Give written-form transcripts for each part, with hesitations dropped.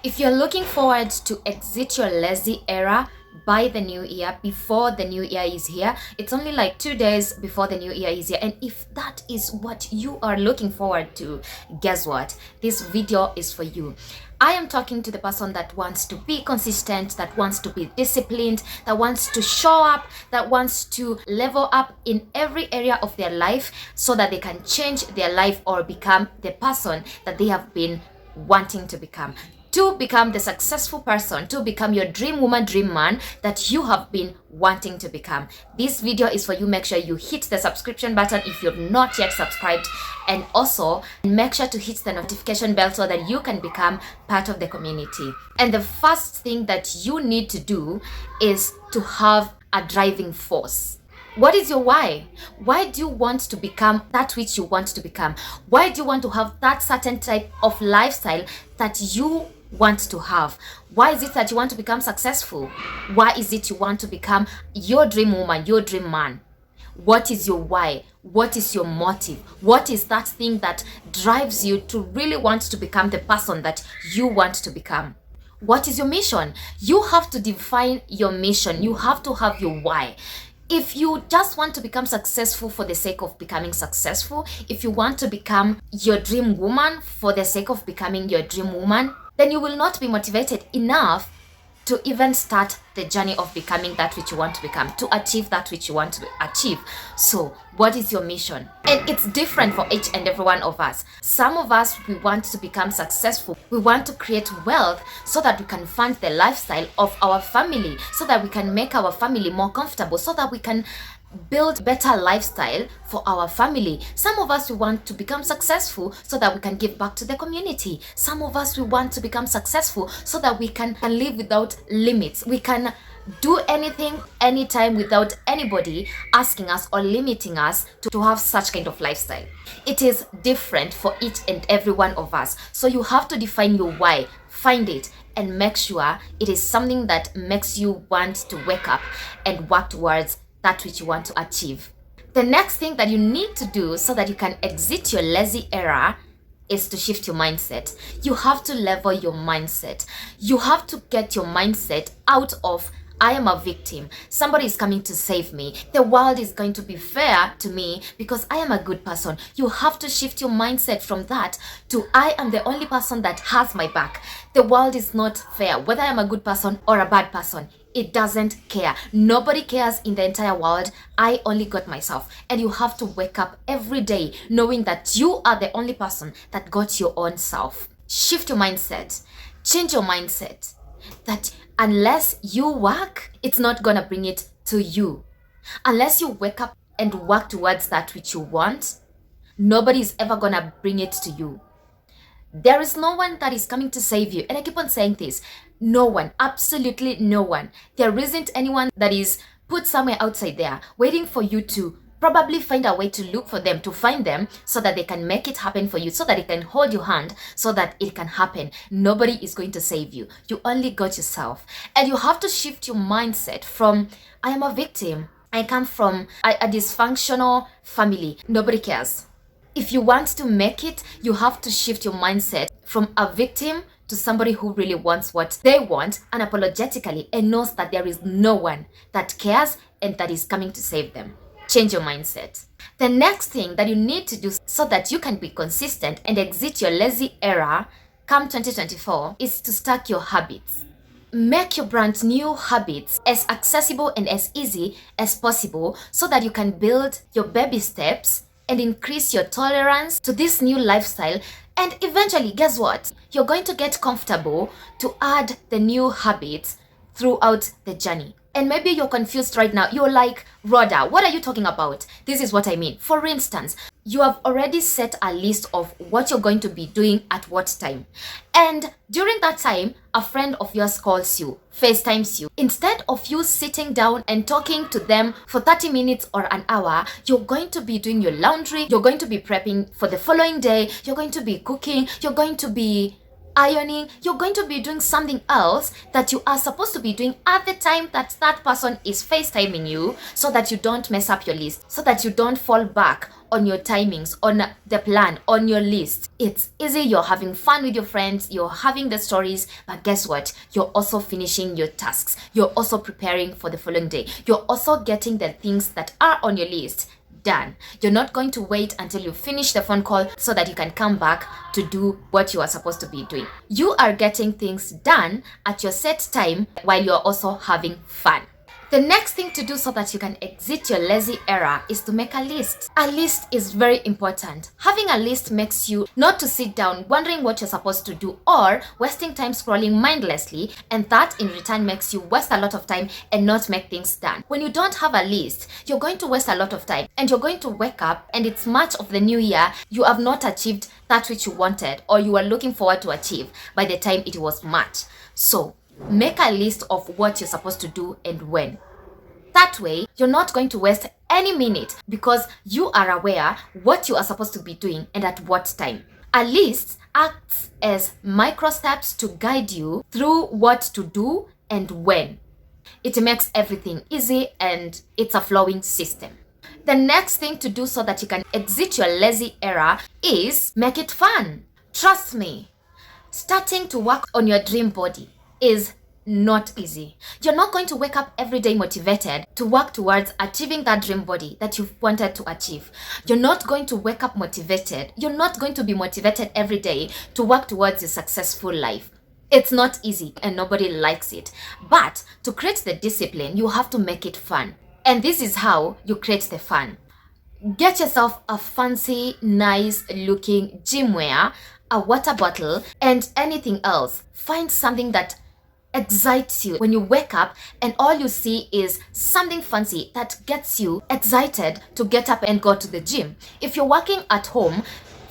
If you're looking forward to exit your lazy era by the new year, before the new year is here, it's only like 2 days before the new year is here, and if that is what you are looking forward to, guess what? This video is for you. I am talking to the person that wants to be consistent, that wants to be disciplined, that wants to show up, that wants to level up in every area of their life so that they can change their life or become the person that they have been wanting to become. To become the successful person, to become your dream woman, dream man that you have been wanting to become. This video is for you. Make sure you hit the subscription button if you've not yet subscribed, and also make sure to hit the notification bell so that you can become part of the community. And the first thing that you need to do is to have a driving force. What is your why? Why do you want to become that which you want to become? Why do you want to have that certain type of lifestyle that you want to have? Why is it that you want to become successful? Why is it you want to become your dream woman, your dream man? What is your why? What is your motive? What is that thing that drives you to really want to become the person that you want to become? What is your mission? You have to define your mission. You have to have your why. If you just want to become successful for the sake of becoming successful, if you want to become your dream woman for the sake of becoming your dream woman, then you will not be motivated enough to even start the journey of becoming that which you want to become, to achieve that which you want to achieve. So, what is your mission? And it's different for each and every one of us. Some of us, we want to become successful. We want to create wealth so that we can fund the lifestyle of our family, so that we can make our family more comfortable, so that we can build better lifestyle for our family. Some of us, we want to become successful so that we can give back to the community. Some of us, we want to become successful so that we can live without limits. We can do anything, anytime, without anybody asking us or limiting us to have such kind of lifestyle. It is different for each and every one of us. So you have to define your why, find it, and make sure it is something that makes you want to wake up and work towards that which you want to achieve. The next thing that you need to do so that you can exit your lazy era is to shift your mindset. You have to level your mindset. You have to get your mindset out of I am a victim. Somebody is coming to save me. The world is going to be fair to me because I am a good person. You have to shift your mindset from that to I am the only person that has my back. The world is not fair. Whether I am a good person or a bad person, it doesn't care. Nobody cares in the entire world. I only got myself. And you have to wake up every day knowing that you are the only person that got your own self. Shift your mindset. Change your mindset. That unless you work, it's not gonna bring it to you. Unless you wake up and work towards that which you want, nobody is ever gonna bring it to you. There is no one that is coming to save you. And I keep on saying this. No one, absolutely no one. There isn't anyone that is put somewhere outside there waiting for you to probably find a way to look for them, to find them so that they can make it happen for you, so that they can hold your hand, so that it can happen. Nobody is going to save you. You only got yourself. And you have to shift your mindset from, I am a victim. I come from a dysfunctional family. Nobody cares. If you want to make it, you have to shift your mindset from a victim to somebody who really wants what they want unapologetically and knows that there is no one that cares and that is coming to save them. Change your mindset. The next thing that you need to do so that you can be consistent and exit your lazy era come 2024 is to stack your habits. Make your brand new habits as accessible and as easy as possible so that you can build your baby steps and increase your tolerance to this new lifestyle. And eventually, guess what? You're going to get comfortable to add the new habits throughout the journey. And maybe you're confused right now. You're like, Rhoda, what are you talking about? This is what I mean. For instance, you have already set a list of what you're going to be doing at what time. And during that time, a friend of yours calls you, FaceTimes you. Instead of you sitting down and talking to them for 30 minutes or an hour, you're going to be doing your laundry. You're going to be prepping for the following day. You're going to be cooking. You're going to be ironing, you're going to be doing something else that you are supposed to be doing at the time that that person is FaceTiming you, so that you don't mess up your list, so that you don't fall back on your timings, on the plan, on your list. It's easy, you're having fun with your friends, you're having the stories, but guess what? You're also finishing your tasks. You're also preparing for the following day. You're also getting the things that are on your list done. You're not going to wait until you finish the phone call so that you can come back to do what you are supposed to be doing. You are getting things done at your set time while you're also having fun. The next thing to do so that you can exit your lazy era is to make a list. A list is very important. Having a list makes you not to sit down wondering what you're supposed to do or wasting time scrolling mindlessly, and that in return makes you waste a lot of time and not make things done. When you don't have a list, you're going to waste a lot of time and you're going to wake up and it's March of the new year, you have not achieved that which you wanted or you were looking forward to achieve by the time it was March. So make a list of what you're supposed to do and when. That way, you're not going to waste any minute because you are aware what you are supposed to be doing and at what time. A list acts as micro steps to guide you through what to do and when. It makes everything easy and it's a flowing system. The next thing to do so that you can exit your lazy era is make it fun. Trust me, starting to work on your dream body is not easy. You're not going to wake up every day motivated to work towards achieving that dream body that you've wanted to achieve. You're not going to wake up motivated. You're not going to be motivated every day to work towards a successful life. It's not easy and nobody likes it. But to create the discipline, you have to make it fun. And this is how you create the fun. Get yourself a fancy, nice looking gym wear, a water bottle, and anything else. Find something that excites you when you wake up and all you see is something fancy that gets you excited to get up and go to the gym. If you're working at home,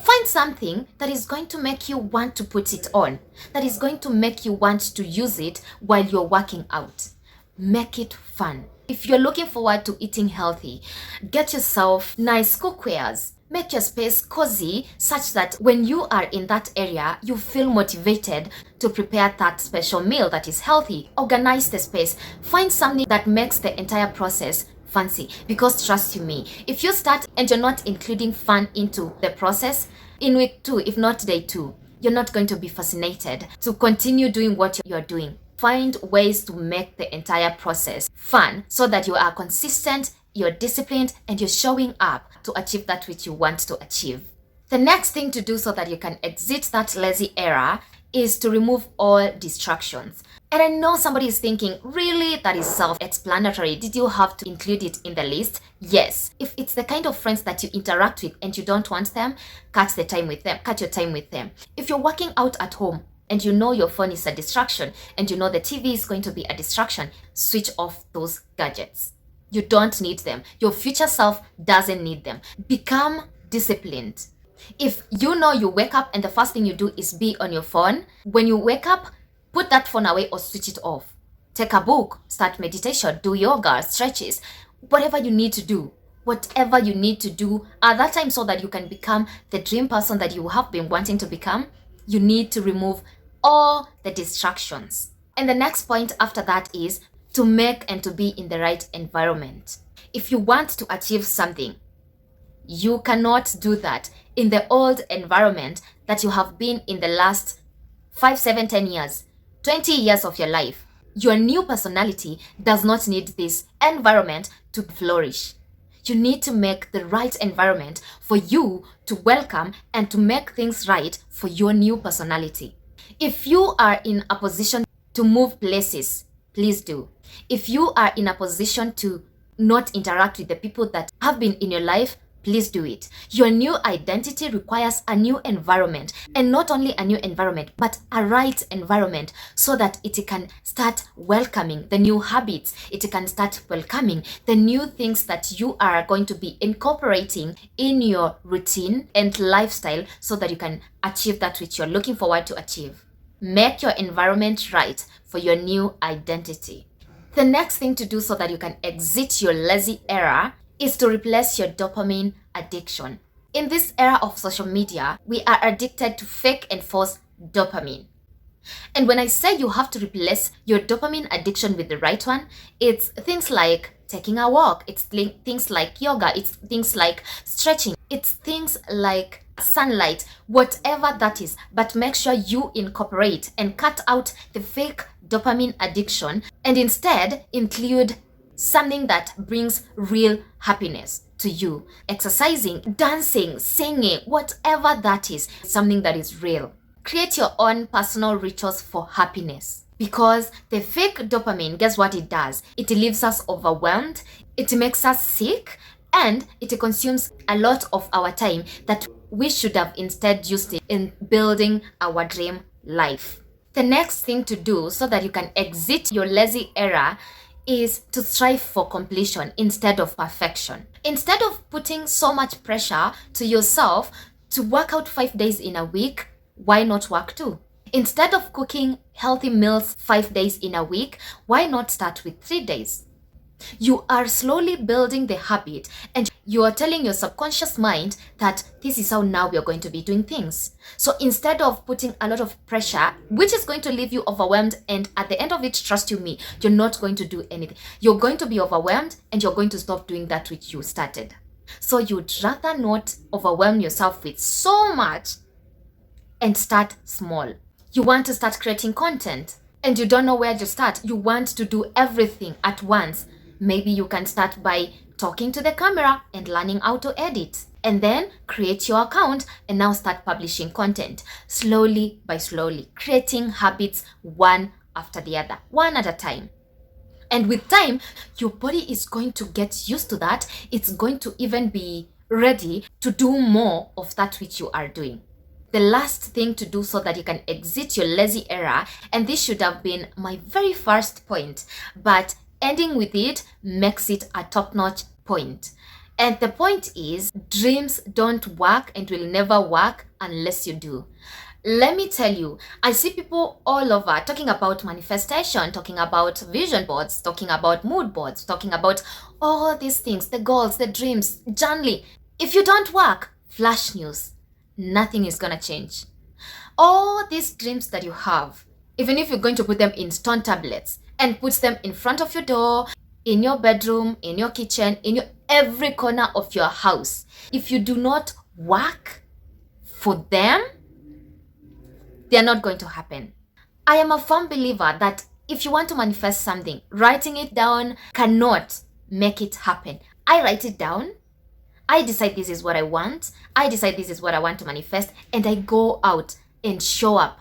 find something that is going to make you want to put it on, that is going to make you want to use it while you're working out. Make it fun. If you're looking forward to eating healthy, get yourself nice cookwares. Make your space cozy such that when you are in that area, you feel motivated to prepare that special meal that is healthy. Organize the space. Find something that makes the entire process fancy. Because trust you me, if you start and you're not including fun into the process, in week 2, if not day 2, you're not going to be fascinated to continue doing what you're doing. Find ways to make the entire process fun so that you are consistent, you're disciplined, and you're showing up to achieve that which you want to achieve. The next thing to do so that you can exit that lazy era is to remove all distractions. And I know somebody is thinking, really, that is self-explanatory. Did you have to include it in the list? Yes. If it's the kind of friends that you interact with and you don't want them, cut your time with them. If you're working out at home and you know your phone is a distraction and you know the TV is going to be a distraction, switch off those gadgets. You don't need them. Your future self doesn't need them. Become disciplined. If you know you wake up and the first thing you do is be on your phone, when you wake up, put that phone away or switch it off. Take a book, start meditation, do yoga, stretches, whatever you need to do. Whatever you need to do at that time so that you can become the dream person that you have been wanting to become, you need to remove all the distractions. And the next point after that is to make and to be in the right environment. If you want to achieve something, you cannot do that in the old environment that you have been in the last 5, 7, 10 years, 20 years of your life. Your new personality does not need this environment to flourish. You need to make the right environment for you to welcome and to make things right for your new personality. If you are in a position to move places, please do. If you are in a position to not interact with the people that have been in your life, please do it. Your new identity requires a new environment, and not only a new environment, but a right environment so that it can start welcoming the new habits. It can start welcoming the new things that you are going to be incorporating in your routine and lifestyle so that you can achieve that which you're looking forward to achieve. Make your environment right for your new identity. The next thing to do so that you can exit your lazy era is to replace your dopamine addiction. In this era of social media, we are addicted to fake and false dopamine. And when I say you have to replace your dopamine addiction with the right one, it's things like taking a walk, it's things like yoga, it's things like stretching, it's things like sunlight, whatever that is. But make sure you incorporate and cut out the fake dopamine addiction and instead include something that brings real happiness to you. Exercising, dancing, singing, whatever that is, something that is real. Create your own personal rituals for happiness. Because the fake dopamine, guess what it does? It leaves us overwhelmed, it makes us sick, and it consumes a lot of our time that we should have instead used it in building our dream life. The next thing to do so that you can exit your lazy era is to strive for completion instead of perfection. Instead of putting so much pressure to yourself to work out 5 days in a week, why not work 2? Instead of cooking healthy meals 5 days in a week, why not start with 3 days? You are slowly building the habit and you are telling your subconscious mind that this is how now we are going to be doing things. So instead of putting a lot of pressure, which is going to leave you overwhelmed, and at the end of it, trust you me, you're not going to do anything. You're going to be overwhelmed and you're going to stop doing that which you started. So you'd rather not overwhelm yourself with so much and start small. You want to start creating content and you don't know where to start. You want to do everything at once. Maybe you can start by talking to the camera and learning how to edit. And then create your account and now start publishing content. Slowly by slowly. Creating habits one after the other. One at a time. And with time, your body is going to get used to that. It's going to even be ready to do more of that which you are doing. The last thing to do so that you can exit your lazy era, and this should have been my very first point, but ending with it makes it a top-notch point. And the point is, dreams don't work and will never work unless you do. Let me tell you, I see people all over talking about manifestation, talking about vision boards, talking about mood boards, talking about all these things, the goals, the dreams, journaling. If you don't work, flash news. Nothing is gonna change. All these dreams that you have, even if you're going to put them in stone tablets and put them in front of your door, in your bedroom, in your kitchen, in your every corner of your house, if you do not work for them, they are not going to happen. I am a firm believer that if you want to manifest something, writing it down cannot make it happen. I write it down, I decide this is what I want, I decide this is what I want to manifest, and I go out and show up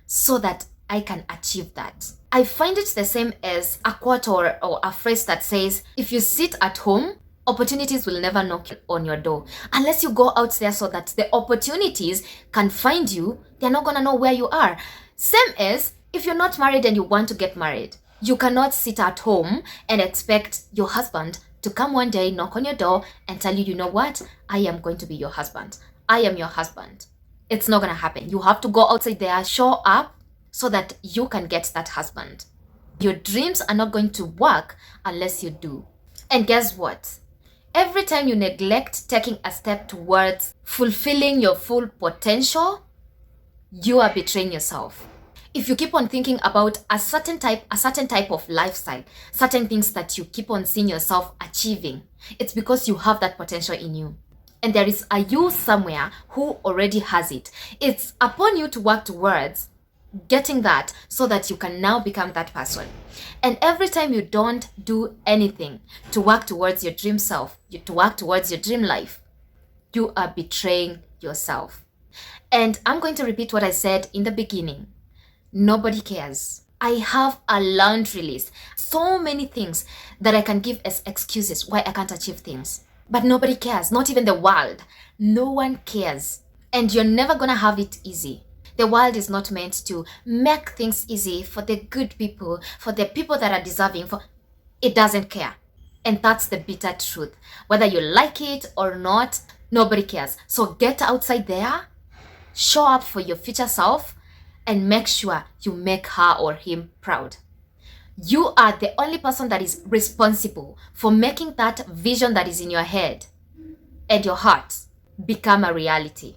so that I can achieve that. I find it the same as a quote or a phrase that says, if you sit at home, opportunities will never knock on your door. Unless you go out there so that the opportunities can find you, they're not gonna know where you are. Same as if you're not married and you want to get married. You cannot sit at home and expect your husband to come one day, knock on your door and tell you, you know what? I am going to be your husband. I am your husband. It's not gonna happen. You have to go outside there, show up so that you can get that husband. Your dreams are not going to work unless you do. And guess what? Every time you neglect taking a step towards fulfilling your full potential, you are betraying yourself. If you keep on thinking about a certain type of lifestyle, certain things that you keep on seeing yourself achieving, it's because you have that potential in you. And there is a you somewhere who already has it. It's upon you to work towards getting that so that you can now become that person. And every time you don't do anything to work towards your dream self, to work towards your dream life, you are betraying yourself. And I'm going to repeat what I said in the beginning. Nobody cares. I have a laundry list. So many things that I can give as excuses why I can't achieve things. But nobody cares, not even the world. No one cares. And you're never gonna have it easy. The world is not meant to make things easy for the good people, for the people that are deserving. It doesn't care. And that's the bitter truth. Whether you like it or not, nobody cares. So get outside there, show up for your future self, and make sure you make her or him proud. You are the only person that is responsible for making that vision that is in your head and your heart become a reality.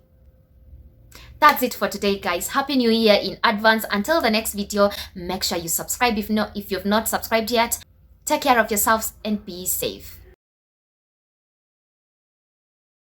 That's it for today, guys. Happy New Year in advance. Until the next video, make sure you subscribe if you've not subscribed yet. Take care of yourselves and be safe.